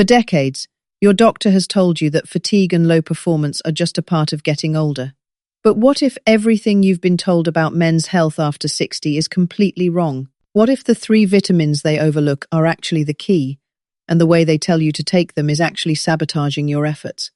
For decades, your doctor has told you that fatigue and low performance are just a part of getting older. But what if everything you've been told about men's health after 60 is completely wrong? What if the 3 vitamins they overlook are actually the key, and the way they tell you to take them is actually sabotaging your efforts?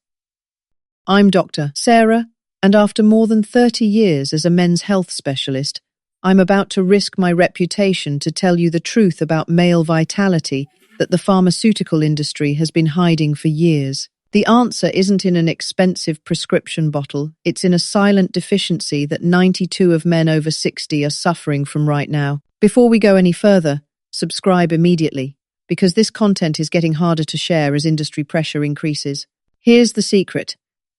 I'm Dr. Sarah, and after more than 30 years as a men's health specialist, I'm about to risk my reputation to tell you the truth about male vitality that the pharmaceutical industry has been hiding for years. The answer isn't in an expensive prescription bottle, it's in a silent deficiency that 92 of men over 60 are suffering from right now. Before we go any further, subscribe immediately, because this content is getting harder to share as industry pressure increases. Here's the secret.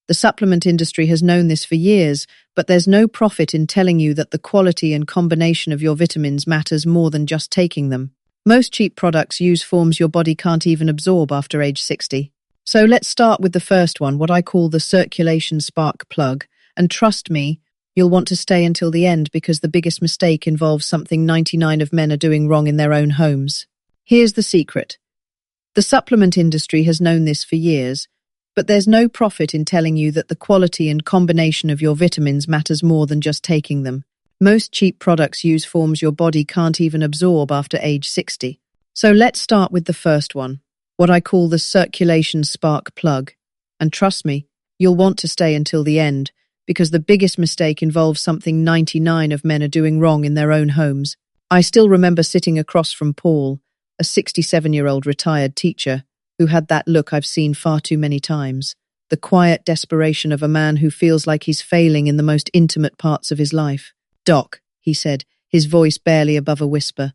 The supplement industry has known this for years, but there's no profit in telling you that the quality and combination of your vitamins matters more than just taking them. Most cheap products use forms your body can't even absorb after age 60. So let's start with the first one, what I call the circulation spark plug. And trust me, you'll want to stay until the end because the biggest mistake involves something 99 of men are doing wrong in their own homes. Here's the secret. The supplement industry has known this for years, but there's no profit in telling you that the quality and combination of your vitamins matters more than just taking them. Most cheap products use forms your body can't even absorb after age 60. So let's start with the first one, what I call the circulation spark plug. And trust me, you'll want to stay until the end, because the biggest mistake involves something 99 of men are doing wrong in their own homes. I still remember sitting across from Paul, a 67-year-old retired teacher, who had that look I've seen far too many times, the quiet desperation of a man who feels like he's failing in the most intimate parts of his life. "Doc," he said, his voice barely above a whisper,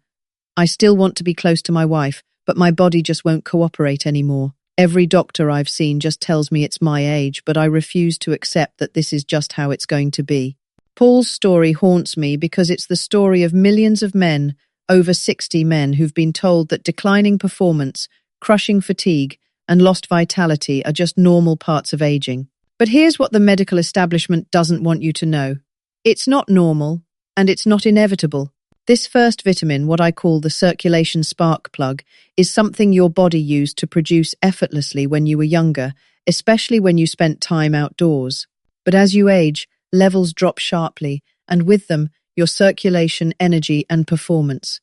"I still want to be close to my wife, but my body just won't cooperate anymore. Every doctor I've seen just tells me it's my age, but I refuse to accept that this is just how it's going to be." Paul's story haunts me because it's the story of millions of men, over 60 men, who've been told that declining performance, crushing fatigue, and lost vitality are just normal parts of aging. But here's what the medical establishment doesn't want you to know. It's not normal, and it's not inevitable. This first vitamin, what I call the circulation spark plug, is something your body used to produce effortlessly when you were younger, especially when you spent time outdoors. But as you age, levels drop sharply, and with them, your circulation, energy, and performance.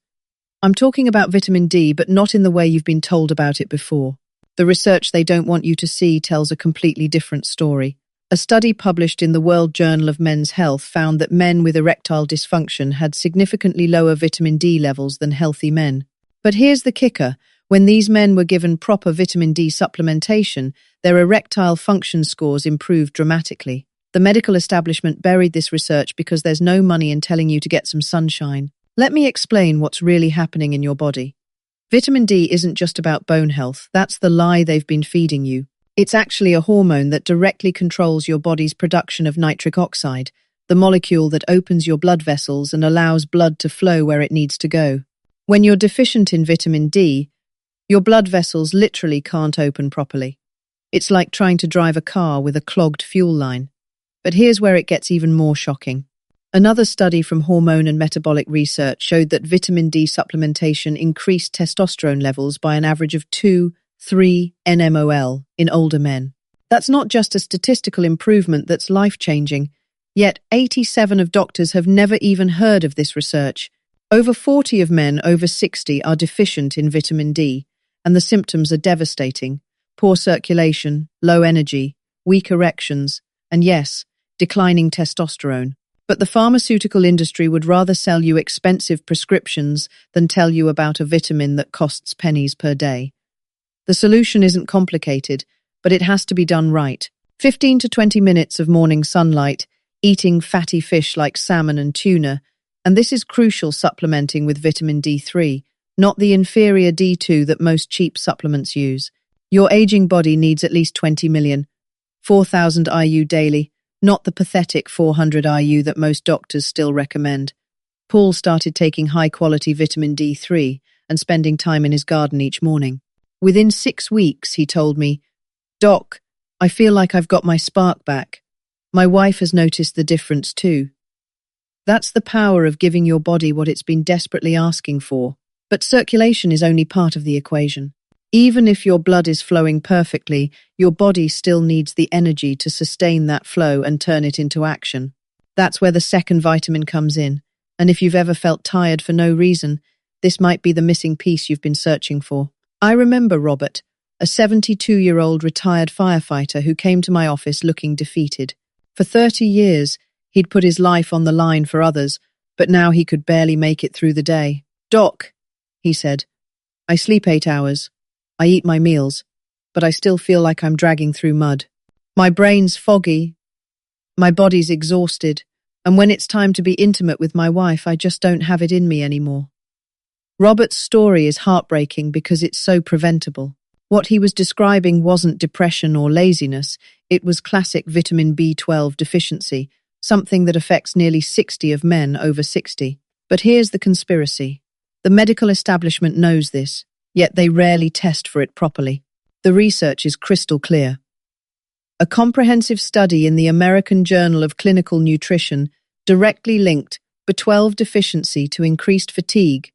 I'm talking about vitamin D, but not in the way you've been told about it before. The research they don't want you to see tells a completely different story. A study published in the World Journal of Men's Health found that men with erectile dysfunction had significantly lower vitamin D levels than healthy men. But here's the kicker. When these men were given proper vitamin D supplementation, their erectile function scores improved dramatically. The medical establishment buried this research because there's no money in telling you to get some sunshine. Let me explain what's really happening in your body. Vitamin D isn't just about bone health. That's the lie they've been feeding you. It's actually a hormone that directly controls your body's production of nitric oxide, the molecule that opens your blood vessels and allows blood to flow where it needs to go. When you're deficient in vitamin D, your blood vessels literally can't open properly. It's like trying to drive a car with a clogged fuel line. But here's where it gets even more shocking. Another study from Hormone and Metabolic Research showed that vitamin D supplementation increased testosterone levels by an average of 2-3 nmol in older men. That's not just a statistical improvement that's life-changing, yet 87 of doctors have never even heard of this research. Over 40 of men over 60 are deficient in vitamin D, and the symptoms are devastating. Poor circulation, low energy, weak erections, and yes, declining testosterone. But the pharmaceutical industry would rather sell you expensive prescriptions than tell you about a vitamin that costs pennies per day. The solution isn't complicated, but it has to be done right. 15 to 20 minutes of morning sunlight, eating fatty fish like salmon and tuna, and this is crucial, supplementing with vitamin D3, not the inferior D2 that most cheap supplements use. Your aging body needs at least 20 million, 4,000 IU daily, not the pathetic 400 IU that most doctors still recommend. Paul started taking high-quality vitamin D3 and spending time in his garden each morning. Within 6 weeks, he told me, "Doc, I feel like I've got my spark back. My wife has noticed the difference too." That's the power of giving your body what it's been desperately asking for. But circulation is only part of the equation. Even if your blood is flowing perfectly, your body still needs the energy to sustain that flow and turn it into action. That's where the second vitamin comes in. And if you've ever felt tired for no reason, this might be the missing piece you've been searching for. I remember Robert, a 72-year-old retired firefighter who came to my office looking defeated. For 30 years, he'd put his life on the line for others, but now he could barely make it through the day. "Doc," he said, "I sleep 8 hours. I eat my meals, but I still feel like I'm dragging through mud. My brain's foggy, my body's exhausted, and when it's time to be intimate with my wife, I just don't have it in me anymore." Robert's story is heartbreaking because it's so preventable. What he was describing wasn't depression or laziness, it was classic vitamin B12 deficiency, something that affects nearly 60 of men over 60. But here's the conspiracy. The medical establishment knows this, yet they rarely test for it properly. The research is crystal clear. A comprehensive study in the American Journal of Clinical Nutrition directly linked B12 deficiency to increased fatigue,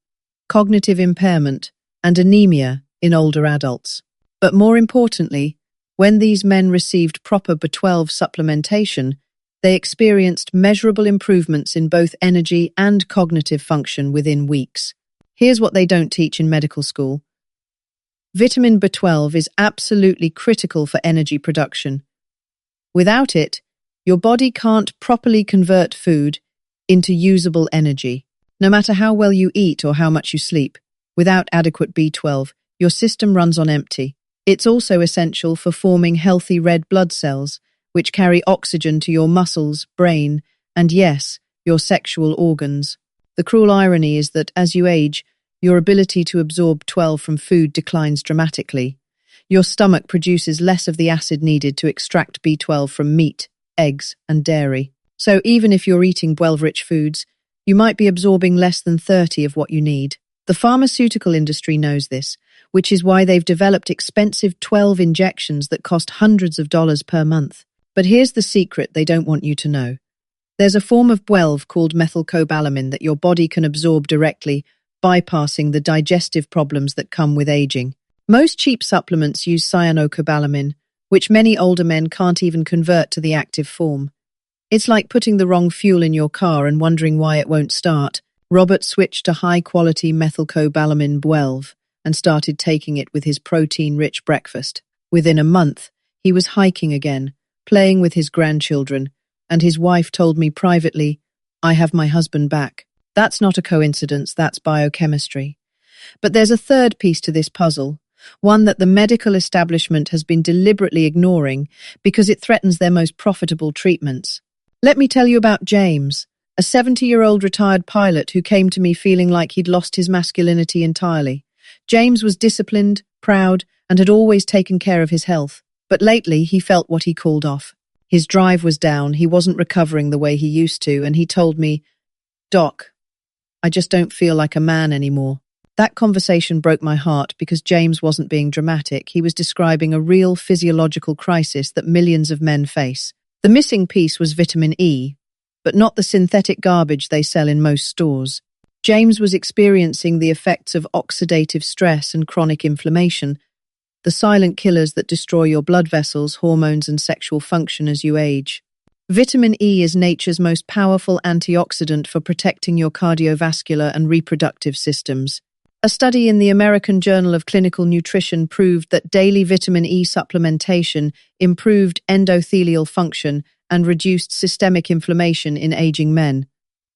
cognitive impairment, and anemia in older adults. But more importantly, when these men received proper B12 supplementation, they experienced measurable improvements in both energy and cognitive function within weeks. Here's what they don't teach in medical school. Vitamin B12 is absolutely critical for energy production. Without it, your body can't properly convert food into usable energy. No matter how well you eat or how much you sleep, without adequate B12, your system runs on empty. It's also essential for forming healthy red blood cells, which carry oxygen to your muscles, brain, and yes, your sexual organs. The cruel irony is that as you age, your ability to absorb B12 from food declines dramatically. Your stomach produces less of the acid needed to extract B12 from meat, eggs, and dairy. So even if you're eating B12-rich foods, you might be absorbing less than 30 of what you need. The pharmaceutical industry knows this, which is why they've developed expensive B12 injections that cost hundreds of dollars per month. But here's the secret they don't want you to know. There's a form of B12 called methylcobalamin that your body can absorb directly, bypassing the digestive problems that come with aging. Most cheap supplements use cyanocobalamin, which many older men can't even convert to the active form. It's like putting the wrong fuel in your car and wondering why it won't start. Robert switched to high-quality methylcobalamin B12 and started taking it with his protein-rich breakfast. Within a month, he was hiking again, playing with his grandchildren, and his wife told me privately, "I have my husband back." That's not a coincidence, that's biochemistry. But there's a third piece to this puzzle, one that the medical establishment has been deliberately ignoring because it threatens their most profitable treatments. Let me tell you about James, a 70-year-old retired pilot who came to me feeling like he'd lost his masculinity entirely. James was disciplined, proud, and had always taken care of his health. But lately, he felt what he called off. His drive was down, he wasn't recovering the way he used to, and he told me, "Doc, I just don't feel like a man anymore." That conversation broke my heart because James wasn't being dramatic. He was describing a real physiological crisis that millions of men face. The missing piece was vitamin E, but not the synthetic garbage they sell in most stores. James was experiencing the effects of oxidative stress and chronic inflammation, the silent killers that destroy your blood vessels, hormones, and sexual function as you age. Vitamin E is nature's most powerful antioxidant for protecting your cardiovascular and reproductive systems. A study in the American Journal of Clinical Nutrition proved that daily vitamin E supplementation improved endothelial function and reduced systemic inflammation in aging men.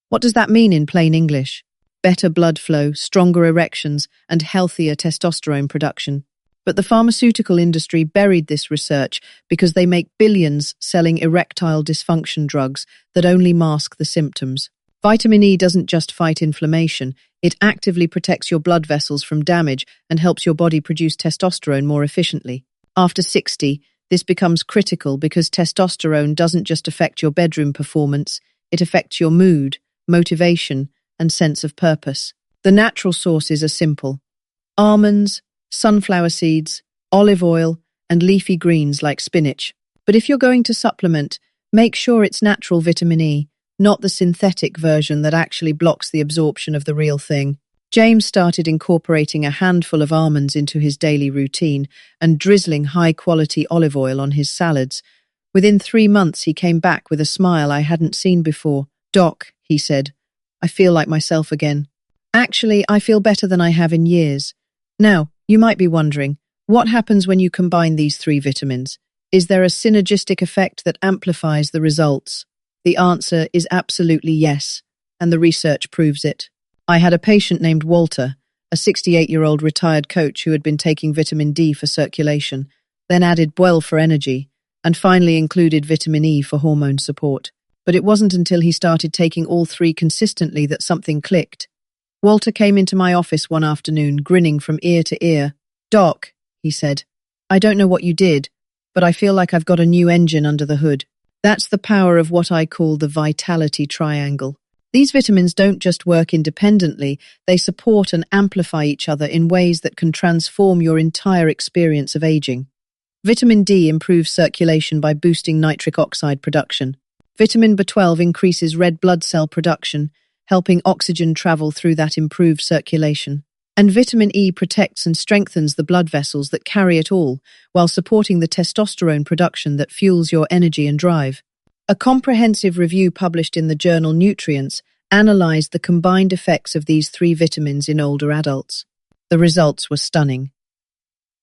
What does that mean in plain English? Better blood flow, stronger erections, and healthier testosterone production. But the pharmaceutical industry buried this research because they make billions selling erectile dysfunction drugs that only mask the symptoms. Vitamin E doesn't just fight inflammation, it actively protects your blood vessels from damage and helps your body produce testosterone more efficiently. After 60, this becomes critical because testosterone doesn't just affect your bedroom performance, it affects your mood, motivation, and sense of purpose. The natural sources are simple. Almonds, sunflower seeds, olive oil, and leafy greens like spinach. But if you're going to supplement, make sure it's natural vitamin E, not the synthetic version that actually blocks the absorption of the real thing. James started incorporating a handful of almonds into his daily routine and drizzling high-quality olive oil on his salads. Within 3 months, he came back with a smile I hadn't seen before. "Doc," he said, "I feel like myself again. Actually, I feel better than I have in years." Now, you might be wondering, what happens when you combine these 3 vitamins? Is there a synergistic effect that amplifies the results? The answer is absolutely yes, and the research proves it. I had a patient named Walter, a 68-year-old retired coach who had been taking vitamin D for circulation, then added BWEL for energy, and finally included vitamin E for hormone support. But it wasn't until he started taking all 3 consistently that something clicked. Walter came into my office one afternoon, grinning from ear to ear. "Doc," he said, "I don't know what you did, but I feel like I've got a new engine under the hood." That's the power of what I call the vitality triangle. These vitamins don't just work independently, they support and amplify each other in ways that can transform your entire experience of aging. Vitamin D improves circulation by boosting nitric oxide production. Vitamin B12 increases red blood cell production, helping oxygen travel through that improved circulation. And vitamin E protects and strengthens the blood vessels that carry it all, while supporting the testosterone production that fuels your energy and drive. A comprehensive review published in the journal Nutrients analyzed the combined effects of these 3 vitamins in older adults. The results were stunning.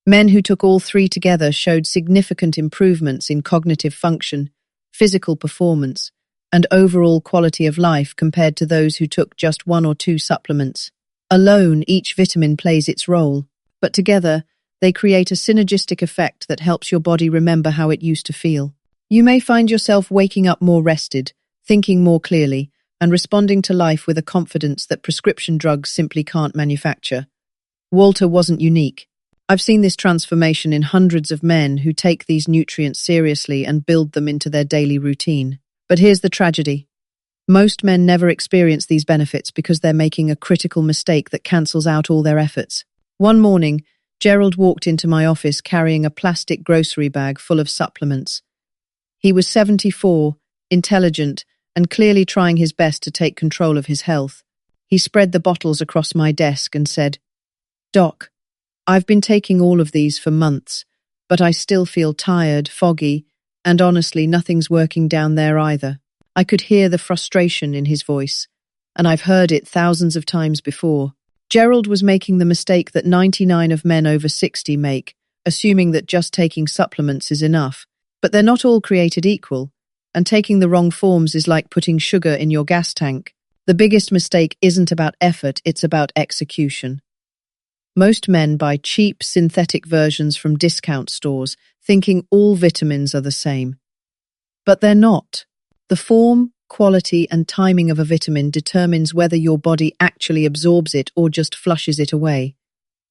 Men who took all 3 together showed significant improvements in cognitive function, physical performance, and overall quality of life compared to those who took just 1 or 2 supplements. Alone, each vitamin plays its role, but together, they create a synergistic effect that helps your body remember how it used to feel. You may find yourself waking up more rested, thinking more clearly, and responding to life with a confidence that prescription drugs simply can't manufacture. Walter wasn't unique. I've seen this transformation in hundreds of men who take these nutrients seriously and build them into their daily routine. But here's the tragedy. Most men never experience these benefits because they're making a critical mistake that cancels out all their efforts. One morning, Gerald walked into my office carrying a plastic grocery bag full of supplements. He was 74, intelligent, and clearly trying his best to take control of his health. He spread the bottles across my desk and said, "Doc, I've been taking all of these for months, but I still feel tired, foggy, and honestly, nothing's working down there either." I could hear the frustration in his voice, and I've heard it thousands of times before. Gerald was making the mistake that 99 of men over 60 make, assuming that just taking supplements is enough. But they're not all created equal, and taking the wrong forms is like putting sugar in your gas tank. The biggest mistake isn't about effort, it's about execution. Most men buy cheap synthetic versions from discount stores, thinking all vitamins are the same. But they're not. The form, quality, and timing of a vitamin determines whether your body actually absorbs it or just flushes it away.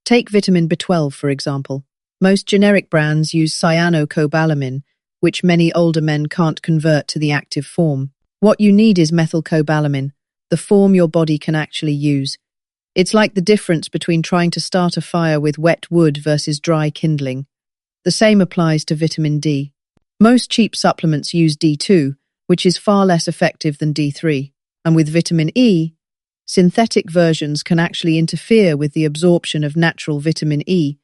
Take vitamin B12, for example. Most generic brands use cyanocobalamin, which many older men can't convert to the active form. What you need is methylcobalamin, the form your body can actually use. It's like the difference between trying to start a fire with wet wood versus dry kindling. The same applies to vitamin D. Most cheap supplements use D2, which is far less effective than D3. And with vitamin E, synthetic versions can actually interfere with the absorption of natural vitamin E,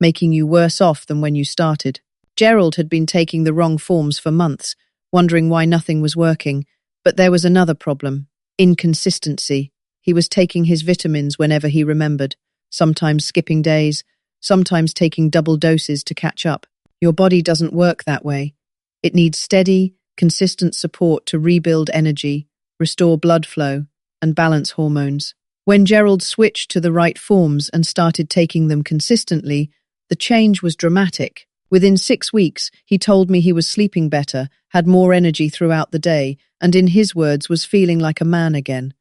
making you worse off than when you started. Gerald had been taking the wrong forms for months, wondering why nothing was working. But there was another problem: inconsistency. He was taking his vitamins whenever he remembered, sometimes skipping days, sometimes taking double doses to catch up. Your body doesn't work that way. It needs steady, consistent support to rebuild energy, restore blood flow, and balance hormones. When Gerald switched to the right forms and started taking them consistently, the change was dramatic. Within 6 weeks, he told me he was sleeping better, had more energy throughout the day, and in his words, was feeling like a man again.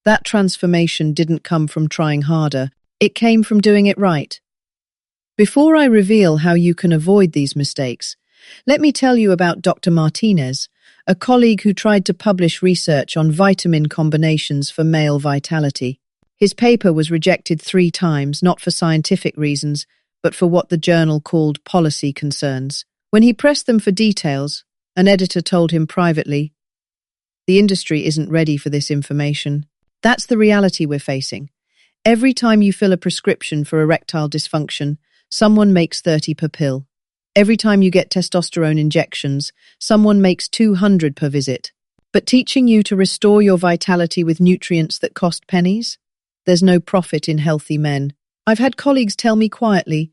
That transformation didn't come from trying harder. It came from doing it right. Before I reveal how you can avoid these mistakes, let me tell you about Dr. Martinez, a colleague who tried to publish research on vitamin combinations for male vitality. His paper was rejected 3 times, not for scientific reasons, but for what the journal called policy concerns. When he pressed them for details, an editor told him privately, "The industry isn't ready for this information." That's the reality we're facing. Every time you fill a prescription for erectile dysfunction, someone makes 30 per pill. Every time you get testosterone injections, someone makes 200 per visit. But teaching you to restore your vitality with nutrients that cost pennies? There's no profit in healthy men. I've had colleagues tell me quietly,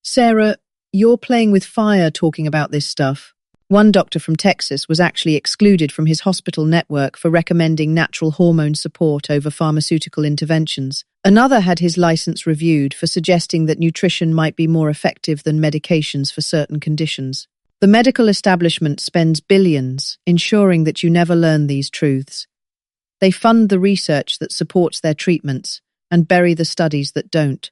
"Sarah, you're playing with fire talking about this stuff." One doctor from Texas was actually excluded from his hospital network for recommending natural hormone support over pharmaceutical interventions. Another had his license reviewed for suggesting that nutrition might be more effective than medications for certain conditions. The medical establishment spends billions ensuring that you never learn these truths. They fund the research that supports their treatments and bury the studies that don't.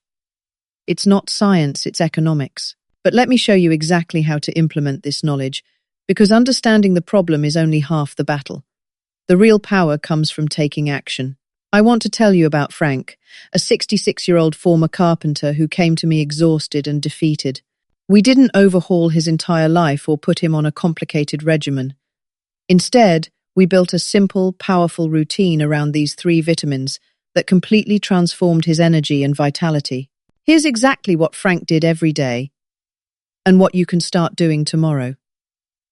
It's not science, it's economics. But let me show you exactly how to implement this knowledge, because understanding the problem is only half the battle. The real power comes from taking action. I want to tell you about Frank, a 66-year-old former carpenter who came to me exhausted and defeated. We didn't overhaul his entire life or put him on a complicated regimen. Instead, we built a simple, powerful routine around these 3 vitamins that completely transformed his energy and vitality. Here's exactly what Frank did every day and what you can start doing tomorrow.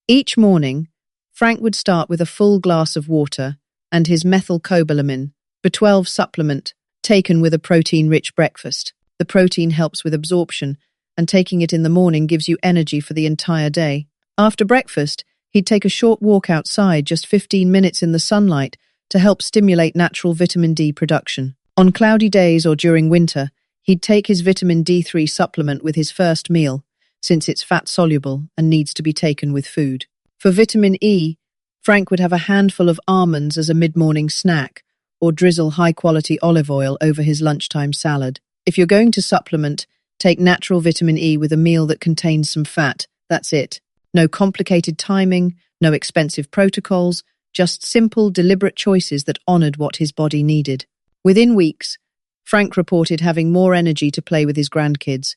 Each morning, Frank would start with a full glass of water and his methylcobalamin, B12 supplement, taken with a protein-rich breakfast. The protein helps with absorption, and taking it in the morning gives you energy for the entire day. After breakfast, he'd take a short walk outside, just 15 minutes in the sunlight, to help stimulate natural vitamin D production. On cloudy days or during winter, he'd take his vitamin D3 supplement with his first meal, since it's fat-soluble and needs to be taken with food. For vitamin E, Frank would have a handful of almonds as a mid-morning snack, or drizzle high-quality olive oil over his lunchtime salad. If you're going to supplement, take natural vitamin E with a meal that contains some fat. That's it. No complicated timing, no expensive protocols, just simple, deliberate choices that honored what his body needed. Within weeks, Frank reported having more energy to play with his grandkids,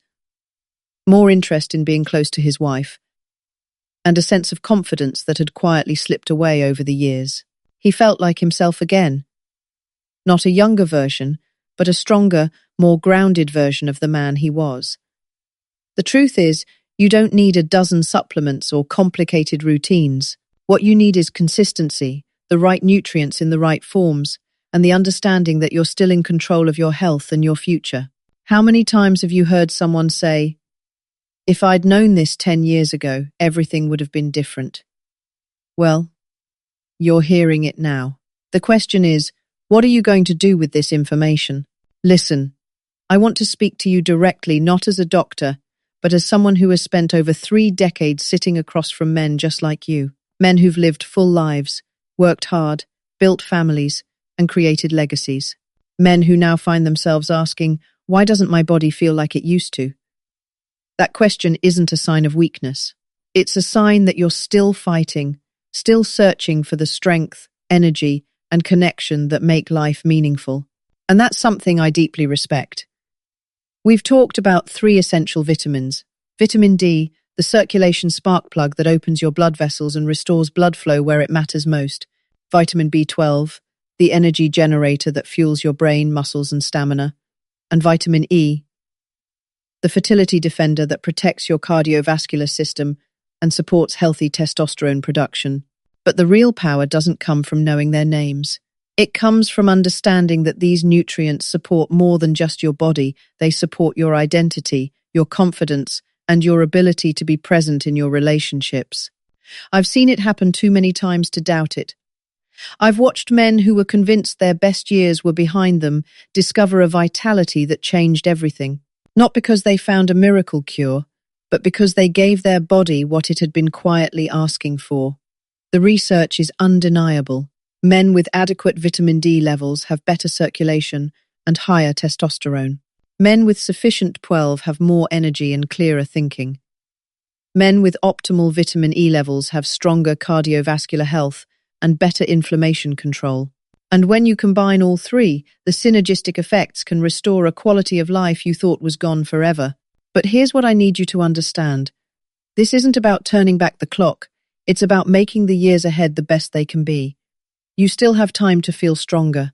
more interest in being close to his wife, and a sense of confidence that had quietly slipped away over the years. He felt like himself again. Not a younger version, but a stronger, more grounded version of the man he was. The truth is, you don't need a dozen supplements or complicated routines. What you need is consistency, the right nutrients in the right forms, and the understanding that you're still in control of your health and your future. How many times have you heard someone say, "If I'd known this 10 years ago, everything would have been different"? Well, you're hearing it now. The question is, what are you going to do with this information? Listen, I want to speak to you directly, not as a doctor, but as someone who has spent over 3 decades sitting across from men just like you. Men who've lived full lives, worked hard, built families, and created legacies. Men who now find themselves asking, why doesn't my body feel like it used to? That question isn't a sign of weakness. It's a sign that you're still fighting, still searching for the strength, energy, and connection that make life meaningful. And that's something I deeply respect. We've talked about 3 essential vitamins. Vitamin D, the circulation spark plug that opens your blood vessels and restores blood flow where it matters most. Vitamin B12, the energy generator that fuels your brain, muscles, and stamina. And vitamin E, the fertility defender that protects your cardiovascular system and supports healthy testosterone production. But the real power doesn't come from knowing their names. It comes from understanding that these nutrients support more than just your body. They support your identity, your confidence, and your ability to be present in your relationships. I've seen it happen too many times to doubt it. I've watched men who were convinced their best years were behind them discover a vitality that changed everything. Not because they found a miracle cure, but because they gave their body what it had been quietly asking for. The research is undeniable. Men with adequate vitamin D levels have better circulation and higher testosterone. Men with sufficient B12 have more energy and clearer thinking. Men with optimal vitamin E levels have stronger cardiovascular health and better inflammation control. And when you combine all 3, the synergistic effects can restore a quality of life you thought was gone forever. But here's what I need you to understand. This isn't about turning back the clock. It's about making the years ahead the best they can be. You still have time to feel stronger,